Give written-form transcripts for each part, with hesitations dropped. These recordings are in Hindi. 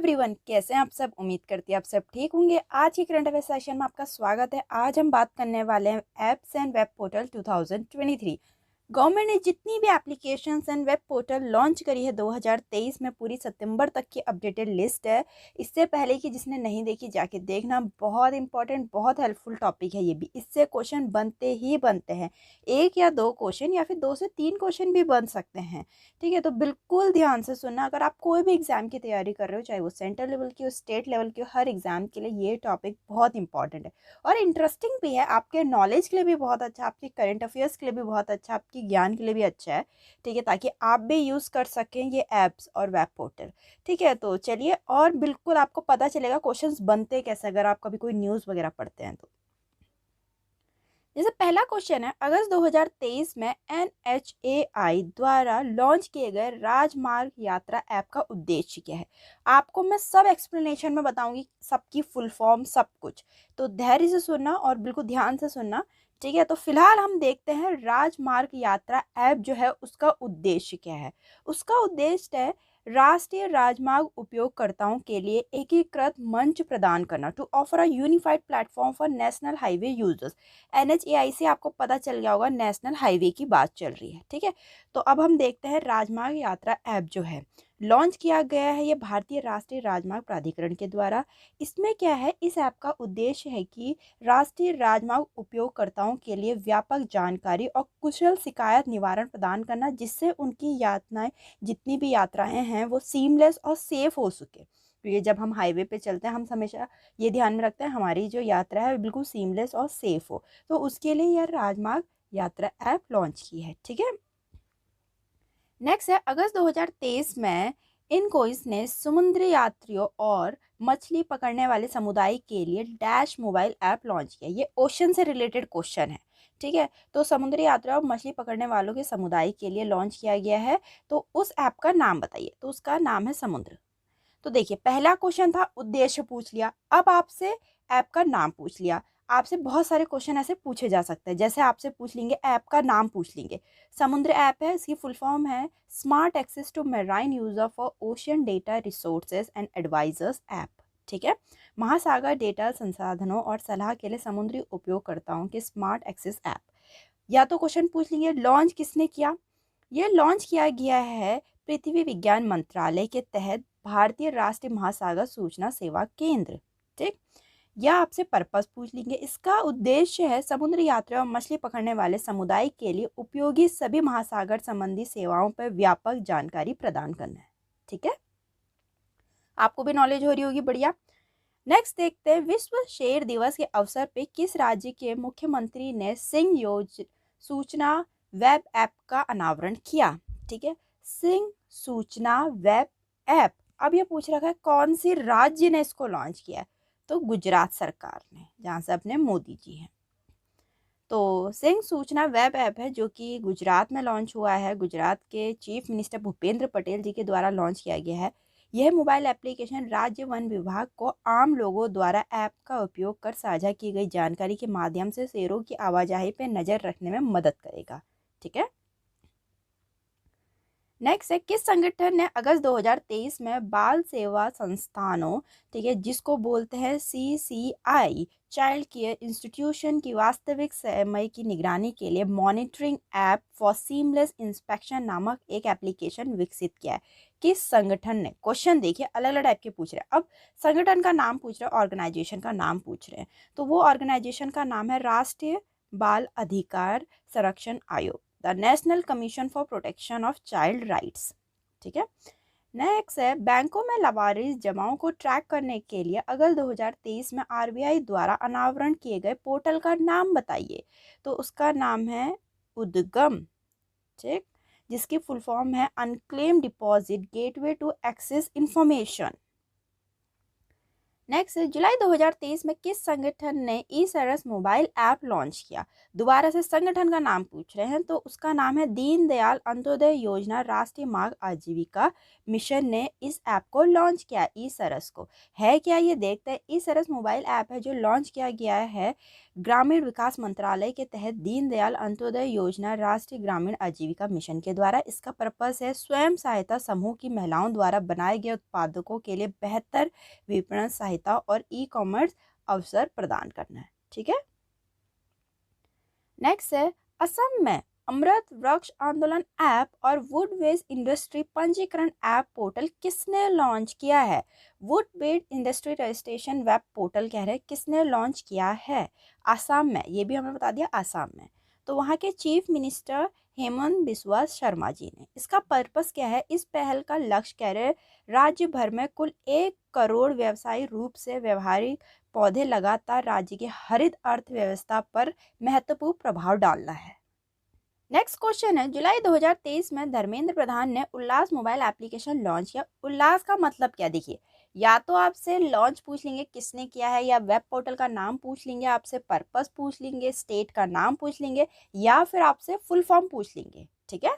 एवरीवन, कैसे हैं आप सब। उम्मीद करती है आप सब ठीक होंगे। आज के करंट अफेयर सेशन में आपका स्वागत है। आज हम बात करने वाले हैं apps and web portal 2023। Government ने जितनी भी applications and web portal launch करी है 2023 में, पूरी सितंबर तक की अपडेटेड लिस्ट है। इससे पहले कि जिसने नहीं देखी जाके देखना, बहुत इंपॉर्टेंट बहुत हेल्पफुल टॉपिक है ये भी। इससे क्वेश्चन बनते ही बनते हैं, एक या दो क्वेश्चन या फिर 2 से 3 क्वेश्चन भी बन सकते हैं। ठीक है, तो बिल्कुल ध्यान से सुनना। अगर आप कोई भी एग्जाम की तैयारी कर रहे हो, चाहे वो सेंट्रल लेवल की हो, स्टेट लेवल की हो, हर एग्जाम के लिए ये टॉपिक बहुत इंपॉर्टेंट है और इंटरेस्टिंग भी है। आपके नॉलेज के लिए भी बहुत अच्छा, आपके करंट अफेयर्स के लिए भी बहुत अच्छा, आपकी ज्ञान के लिए भी अच्छा है। ठीक है, ताकि आप भी यूज़ कर सकें ये ऐप्स और वेब पोर्टल। ठीक है, तो चलिए, और बिल्कुल आपको पता चलेगा क्वेश्चंस बनते कैसे अगर आप कभी कोई न्यूज़ वगैरह पढ़ते हैं तो। जैसे पहला क्वेश्चन है, अगस्त 2023 में NHAI द्वारा लॉन्च किए गए राजमार्ग यात्रा ऐप का उद्देश्य क्या है। आपको मैं सब एक्सप्लेनेशन में बताऊंगी, सबकी फुल फॉर्म सब कुछ, तो धैर्य से सुनना और बिल्कुल ध्यान से सुनना। ठीक है, तो फिलहाल हम देखते हैं राजमार्ग यात्रा ऐप जो है उसका उद्देश्य क्या है। उसका उद्देश्य है राष्ट्रीय राजमार्ग उपयोगकर्ताओं के लिए एकीकृत मंच प्रदान करना, to offer a unified platform for national highway users. NHAI से आपको पता चल गया होगा, नेशनल हाईवे की बात चल रही है। ठीक है, तो अब हम देखते हैं राजमार्ग यात्रा ऐप जो है लॉन्च किया गया है ये भारतीय राष्ट्रीय राजमार्ग प्राधिकरण के द्वारा। इसमें क्या है, इस ऐप का उद्देश्य है कि राष्ट्रीय राजमार्ग उपयोगकर्ताओं के लिए व्यापक जानकारी और कुशल शिकायत निवारण प्रदान करना, जिससे उनकी यात्राएं, जितनी भी यात्राएं हैं वो सीमलेस और सेफ हो सके। क्योंकि जब हम हाईवे पे चलते हैं, हम हमेशा ये ध्यान में रखते हैं हमारी जो यात्रा है बिल्कुल सीमलेस और सेफ हो, तो उसके लिए यह राजमार्ग यात्रा ऐप लॉन्च की है। ठीक है, नेक्स्ट है, अगस्त 2023 में इनकोइस ने समुद्री यात्रियों और मछली पकड़ने वाले समुदाय के लिए डैश मोबाइल ऐप लॉन्च किया। ये ओशन से रिलेटेड क्वेश्चन है। ठीक है, तो समुद्री यात्रियों और मछली पकड़ने वालों के समुदाय के लिए लॉन्च किया गया है, तो उस ऐप का नाम बताइए। तो उसका नाम है समुद्र। तो देखिए, पहला क्वेश्चन था उद्देश्य पूछ लिया, अब आपसे ऐप का नाम पूछ लिया। आपसे बहुत सारे क्वेश्चन ऐसे पूछे जा सकते हैं, जैसे आपसे पूछ लेंगे ऐप का नाम पूछ लेंगे। समुद्र ऐप है, इसकी फुल फॉर्म है smart access to marine user for ocean data resources and advisers app. ठीक है, महासागर डेटा संसाधनों और सलाह के लिए समुद्री उपयोगकर्ताओं के स्मार्ट एक्सेस ऐप। या तो क्वेश्चन पूछ लेंगे लॉन्च किसने किया। यह लॉन्च किया गया है पृथ्वी विज्ञान मंत्रालय के तहत भारतीय राष्ट्रीय महासागर सूचना सेवा केंद्र। ठीक, या आपसे पर्पस पूछ लेंगे, इसका उद्देश्य है समुद्र यात्रा और मछली पकड़ने वाले समुदाय के लिए उपयोगी सभी महासागर संबंधी सेवाओं पर व्यापक जानकारी प्रदान करना है। ठीक है, आपको भी नॉलेज हो रही होगी, बढ़िया। नेक्स्ट देखते हैं, विश्व शेर दिवस के अवसर पे किस राज्य के मुख्यमंत्री ने सिंह सूचना वेब ऐप का अनावरण किया। ठीक है, सिंह सूचना वेब ऐप। अब ये पूछ रखा है कौन सी राज्य ने इसको लॉन्च किया है, तो गुजरात सरकार ने, जहाँ से अपने मोदी जी हैं। तो सिंह सूचना वेब ऐप है जो कि गुजरात में लॉन्च हुआ है, गुजरात के चीफ मिनिस्टर भूपेंद्र पटेल जी के द्वारा लॉन्च किया गया है। यह मोबाइल एप्लीकेशन राज्य वन विभाग को आम लोगों द्वारा ऐप का उपयोग कर साझा की गई जानकारी के माध्यम से शेरों की आवाजाही पर नजर रखने में मदद करेगा। ठीक है, नेक्स्ट है, किस संगठन ने अगस्त 2023 में बाल सेवा संस्थानों, ठीक है, जिसको बोलते हैं CCI चाइल्ड केयर इंस्टीट्यूशन की वास्तविक समय की निगरानी के लिए monitoring app for seamless inspection नामक एक एप्लीकेशन विकसित किया है। किस संगठन ने, क्वेश्चन देखिए अलग अलग टाइप के पूछ रहे हैं। अब संगठन का नाम पूछ रहे हैं, ऑर्गेनाइजेशन का नाम पूछ रहे हैं, तो वो ऑर्गेनाइजेशन का नाम है राष्ट्रीय बाल अधिकार संरक्षण आयोग, the national commission for protection of child rights. ठीक है, नेक्स्ट है, बैंकों में लावारिस जमाओं को ट्रैक करने के लिए अगस्त 2023 में RBI द्वारा अनावरण किए गए पोर्टल का नाम बताइए। तो उसका नाम है उद्गम। ठीक, जिसकी फुल फॉर्म है unclaimed deposit gateway to access information. Next, जुलाई 2023 में किस संगठन ने e Saras mobile app launch किया। दोबारा से संगठन का नाम पूछ रहे हैं, तो उसका नाम है दीनदयाल अंत्योदय योजना राष्ट्रीय मार्ग आजीविका मिशन ने इस ऐप को लॉन्च किया। ई सरस को है क्या, ये देखते हैं। ई सरस मोबाइल ऐप है जो लॉन्च किया गया है ग्रामीण विकास मंत्रालय के तहत दीनदयाल अंत्योदय योजना राष्ट्रीय ग्रामीण आजीविका मिशन के द्वारा। इसका पर्पस है स्वयं सहायता समूह की महिलाओं द्वारा बनाए गए उत्पादकों के लिए बेहतर विपणन सहायता और ई-कॉमर्स अवसर प्रदान करना है। ठीक है, नेक्स्ट है असम में अमृत वृक्ष आंदोलन ऐप और वुड वेस्ट इंडस्ट्री पंजीकरण ऐप पोर्टल किसने लॉन्च किया है? Wood waste industry registration web portal कह रहे हैं किसने लॉन्च किया है? आसाम में, ये भी हमें बता दिया आसाम में। तो वहाँ के चीफ मिनिस्टर हेमंत बिस्वा शर्मा जी ने। इसका पर्पस क्या है? इस पहल का लक्ष्य कह रहे राज्य भर में कुल 1 करोड़ व्यवसायिक रूप से व्यवहारिक पौधे लगातार राज्य की हरित अर्थव्यवस्था पर महत्वपूर्ण प्रभाव डालना है। नेक्स्ट क्वेश्चन है, जुलाई 2023 में धर्मेंद्र प्रधान ने उल्लास मोबाइल एप्लीकेशन लॉन्च किया। उल्लास का मतलब क्या? देखिए, या तो आपसे लॉन्च पूछ लेंगे किसने किया है, या वेब पोर्टल का नाम पूछ लेंगे, आपसे पर्पस पूछ लेंगे, स्टेट का नाम पूछ लेंगे, या फिर आपसे फुल फॉर्म पूछ लेंगे। ठीक है,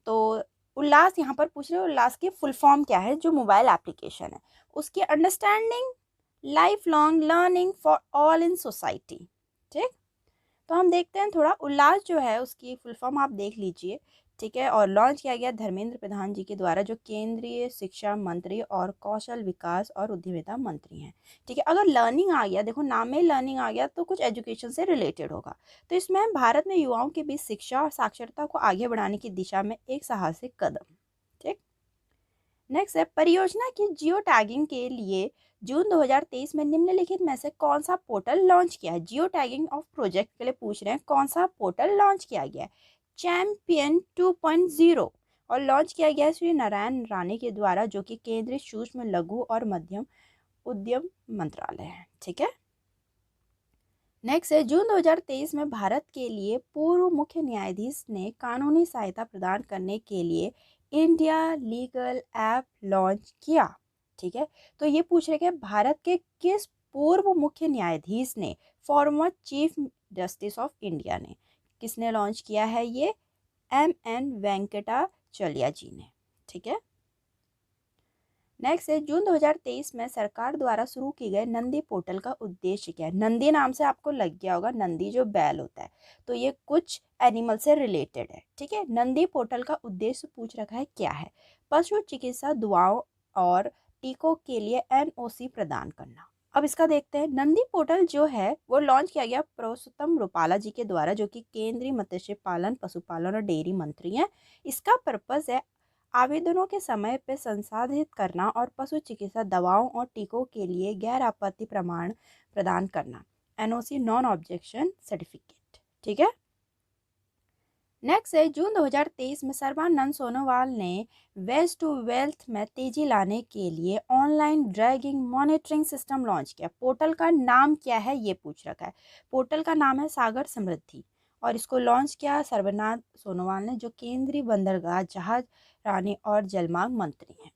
तो उल्लास यहाँ पर पूछ रहे हो, उल्लास की फुल फॉर्म क्या है? जो मोबाइल एप्लीकेशन है उसकी understanding life long learning for all in society. ठीक, तो हम देखते हैं थोड़ा उल्लास जो है उसकी फुल फॉर्म आप देख लीजिए। ठीक है, और लॉन्च किया गया धर्मेंद्र प्रधान जी के द्वारा, जो केंद्रीय शिक्षा मंत्री और कौशल विकास और उद्यमिता मंत्री हैं। ठीक है, अगर लर्निंग आ गया, देखो नाम में लर्निंग आ गया तो कुछ एजुकेशन से रिलेटेड होगा। तो इसमें भारत में युवाओं के बीच शिक्षा और साक्षरता को आगे बढ़ाने की दिशा में एक साहसिक कदम। ठीक, नेक्स्ट है, परियोजना की जियो टैगिंग के लिए जून 2023 में निम्नलिखित में से कौन सा पोर्टल लॉन्च किया है? जियो टैगिंग ऑफ प्रोजेक्ट के लिए पूछ रहे हैं कौन सा पोर्टल लॉन्च किया गया है? चैंपियन 2.0 और लॉन्च किया गया है श्री नारायण राणे के द्वारा, जो कि केंद्रीय सूक्ष्म लघु और मध्यम उद्यम मंत्रालय है। ठीक है, नेक्स्ट है, जून 2023 में भारत के लिए पूर्व मुख्य न्यायाधीश ने कानूनी सहायता प्रदान करने के लिए इंडिया लीगल ऐप लॉन्च किया। ठीक है, तो ये पूछ रहे हैं भारत के किस पूर्व मुख्य न्यायाधीश ने, former chief justice of India ने, किसने लॉन्च किया है? ये MN वेंकटाचलैया जी ने। ठीक है, नेक्स्ट है, जून 2023 में सरकार द्वारा शुरू की गए नंदी पोर्टल का उद्देश्य क्या है? नंदी नाम से आपको लग गया होगा, नंदी जो बैल होता है, तो ये कुछ एनिमल से रिलेटेड है। ठीक है, नंदी पोर्टल का उद्देश्य पूछ रखा है क्या है? पशु चिकित्सा दवाओं और टीकों के लिए NOC प्रदान करना। अब इसका देखते हैं। नंदी पोर्टल जो है वो लॉन्च किया गया पुरुषोत्तम रूपाला जी के द्वारा, जो कि केंद्रीय मत्स्य पालन, पशुपालन और डेयरी मंत्री हैं। इसका पर्पस है आवेदनों के समय पर संसाधित करना और पशु चिकित्सा दवाओं और टीकों के लिए गैर आपत्ति प्रमाण प्रदान करना, NOC नॉन ऑब्जेक्शन सर्टिफिकेट। ठीक है, नेक्स्ट है, जून 2023 में सर्बानंद सोनोवाल ने वेस्ट टू वेल्थ में तेजी लाने के लिए online dragging monitoring system launch किया। पोर्टल का नाम क्या है ये पूछ रखा है। पोर्टल का नाम है सागर समृद्धि और इसको लॉन्च किया सर्बानंद सोनोवाल ने, जो केंद्रीय बंदरगाह, जहाज रानी और जलमार्ग मंत्री हैं।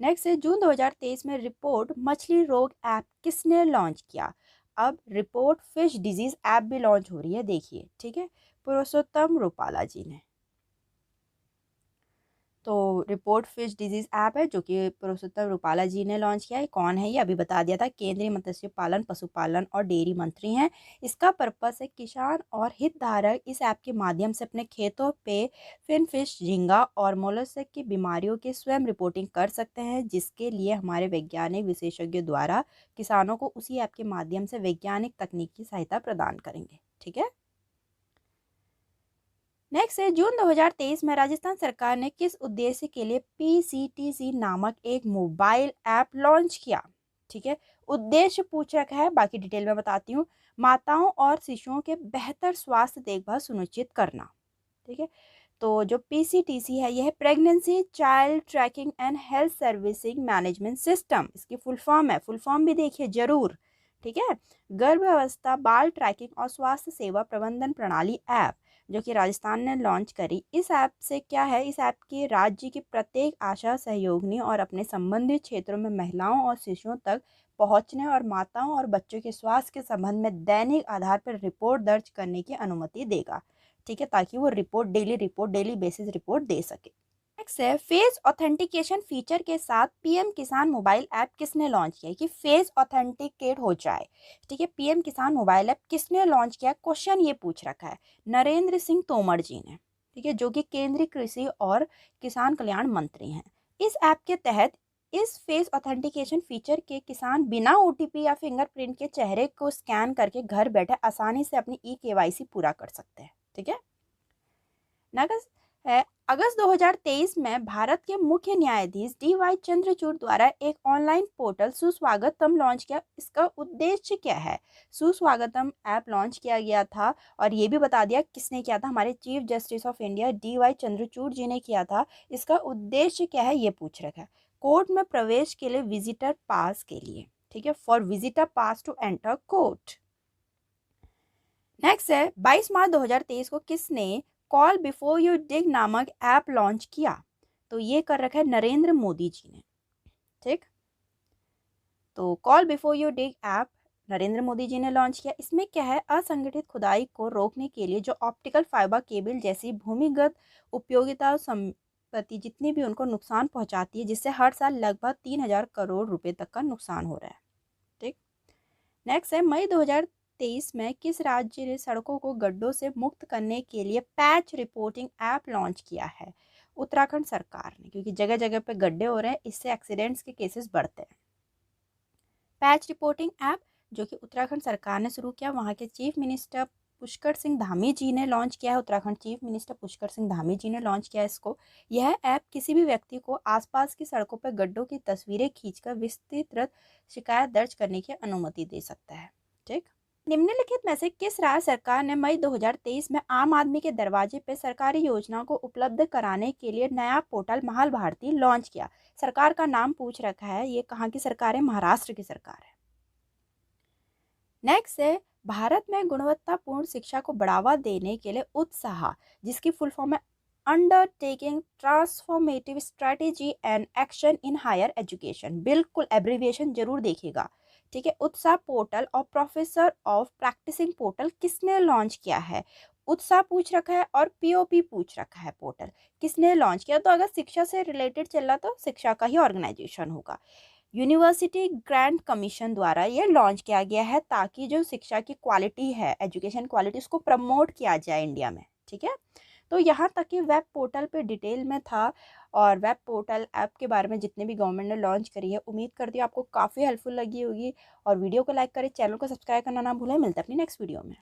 नेक्स्ट है, जून 2023 में रिपोर्ट मछली रोग ऐप किसने लॉन्च किया? अब रिपोर्ट फिश डिजीज ऐप भी लॉन्च हो रही है, देखिए। ठीक है, पुरुषोत्तम रूपाला जी ने। तो रिपोर्ट फिश डिजीज ऐप है जो कि पुरुषोत्तम रूपाला जी ने लॉन्च किया है। कौन है ये अभी बता दिया था, केंद्रीय मत्स्य पालन, पशुपालन और डेयरी मंत्री हैं। इसका पर्पस है किसान और हितधारक इस ऐप के माध्यम से अपने खेतों पे फिन फिश, झींगा और मोलस्क की बीमारियों की स्वयं रिपोर्टिंग कर सकते हैं, जिसके लिए हमारे वैज्ञानिक विशेषज्ञों द्वारा किसानों को उसी ऐप के माध्यम से वैज्ञानिक तकनीकी सहायता प्रदान करेंगे। ठीक है, नेक्स्ट है, जून 2023 में राजस्थान सरकार ने किस उद्देश्य के लिए PCTC नामक एक मोबाइल ऐप लॉन्च किया? ठीक है, उद्देश्य पूछ रखा है, बाकी डिटेल में बताती हूँ। माताओं और शिशुओं के बेहतर स्वास्थ्य देखभाल सुनिश्चित करना। ठीक है, तो जो PCTC है यह है pregnancy child trekking and health servicing management system, इसकी फुल फॉर्म है। फुल फॉर्म भी देखिए जरूर। ठीक है, गर्भावस्था बाल ट्रैकिंग और स्वास्थ्य सेवा प्रबंधन प्रणाली ऐप, जो कि राजस्थान ने लॉन्च करी। इस ऐप से क्या है, इस ऐप की राज्य की प्रत्येक आशा सहयोगिनी और अपने संबंधित क्षेत्रों में महिलाओं और शिशुओं तक पहुंचने और माताओं और बच्चों के स्वास्थ्य के संबंध में दैनिक आधार पर रिपोर्ट दर्ज करने की अनुमति देगा। ठीक है, ताकि वो डेली बेसिस रिपोर्ट दे सके। नेक्स्ट है फेस ऑथेंटिकेशन फीचर के साथ पीएम किसान मोबाइल ऐप किसने लॉन्च किया, कि फेस ऑथेंटिकेट हो जाए। ठीक है, पीएम किसान मोबाइल ऐप किसने लॉन्च किया, क्वेश्चन ये पूछ रखा है, नरेंद्र सिंह तोमर जी ने। ठीक है, जो कि केंद्रीय कृषि और किसान कल्याण मंत्री हैं। इस ऐप के तहत इस फेस ऑथेंटिकेशन फीचर के किसान बिना ओटीपी या फिंगरप्रिंट के चेहरे को स्कैन करके घर बैठे आसानी से अपनी केवाईसी पूरा कर सकते हैं। ठीक है, नेक्स्ट है अगस्त 2023 में भारत के मुख्य न्यायाधीश DY चंद्रचूड़ द्वारा एक ऑनलाइन पोर्टल सुस्वागतम लॉन्च किया। इसका उद्देश्य क्या है, सुस्वागतम ऐप लॉन्च किया गया था और ये भी बता दिया किसने किया था, हमारे chief justice of India DY Chandrachud ji ने किया था। इसका उद्देश्य क्या है ये पूछ रखा है, कोर्ट में प्रवेश के लिए विजिटर पास के लिए। ठीक है, for visitor pass to enter court. Next है 22 मार्च 2023 को किसने कॉल बिफोर यू डिग नामक ऐप लॉन्च किया, तो ये कर रखा है नरेंद्र मोदी जी ने। ठीक, तो call before you dig app Narendra Modi ji ने लॉन्च किया। इसमें क्या है, असंगठित खुदाई को रोकने के लिए जो ऑप्टिकल फाइबर केबल जैसी भूमिगत उपयोगिता संपत्ति जितनी भी उनको नुकसान पहुंचाती है, जिससे हर साल लगभग 3000 करोड़ रुपए तक का नुकसान हो रहा है। ठीक, नेक्स्ट है मई 2023 में किस राज्य ने सड़कों को गड्ढों से मुक्त करने के लिए पैच रिपोर्टिंग ऐप लॉन्च किया है, उत्तराखंड सरकार ने, क्योंकि जगह जगह पे गड्ढे हो रहे हैं, इससे एक्सीडेंट्स के केसेस बढ़ते हैं। पैच रिपोर्टिंग ऐप जो कि उत्तराखंड सरकार ने शुरू किया, वहाँ के चीफ मिनिस्टर पुष्कर सिंह धामी जी ने लॉन्च किया है। उत्तराखंड चीफ मिनिस्टर पुष्कर सिंह धामी जी ने लॉन्च किया है इसको। यह ऐप किसी भी व्यक्ति को आसपास की सड़कों पर गड्ढों की तस्वीरें खींचकर विस्तृत शिकायत दर्ज करने की अनुमति दे सकता है। ठीक, निम्नलिखित में से किस राज्य सरकार ने मई 2023 में आम आदमी के दरवाजे पर सरकारी योजनाओं को उपलब्ध कराने के लिए नया पोर्टल महाल भारती लॉन्च किया। सरकार का नाम पूछ रखा है, ये कहाँ की सरकार है, महाराष्ट्र की सरकार है। नेक्स्ट है भारत में गुणवत्तापूर्ण शिक्षा को बढ़ावा देने के लिए उत्साह, जिसकी फुल फॉर्म है undertaking transformative strategy and action in higher education. बिल्कुल एब्रीविएशन जरूर देखिएगा। ठीक है, उत्साह पोर्टल और प्रोफेसर ऑफ प्रैक्टिसिंग पोर्टल किसने लॉन्च किया है, उत्साह पूछ रखा है और POP पूछ रखा है। पोर्टल किसने लॉन्च किया, तो अगर शिक्षा से रिलेटेड चल रहा तो शिक्षा का ही ऑर्गेनाइजेशन होगा। यूनिवर्सिटी ग्रांट कमीशन द्वारा ये लॉन्च किया गया है ताकि जो शिक्षा की क्वालिटी है, एजुकेशन क्वालिटी, उसको प्रमोट किया जाए इंडिया में। ठीक है, तो यहाँ तक कि वेब पोर्टल पे डिटेल में था और वेब पोर्टल ऐप के बारे में जितने भी गवर्नमेंट ने लॉन्च करी है, उम्मीद करती हूँ आपको काफ़ी हेल्पफुल लगी होगी। और वीडियो को लाइक करें, चैनल को सब्सक्राइब करना ना भूलें। मिलते हैं अपनी नेक्स्ट वीडियो में।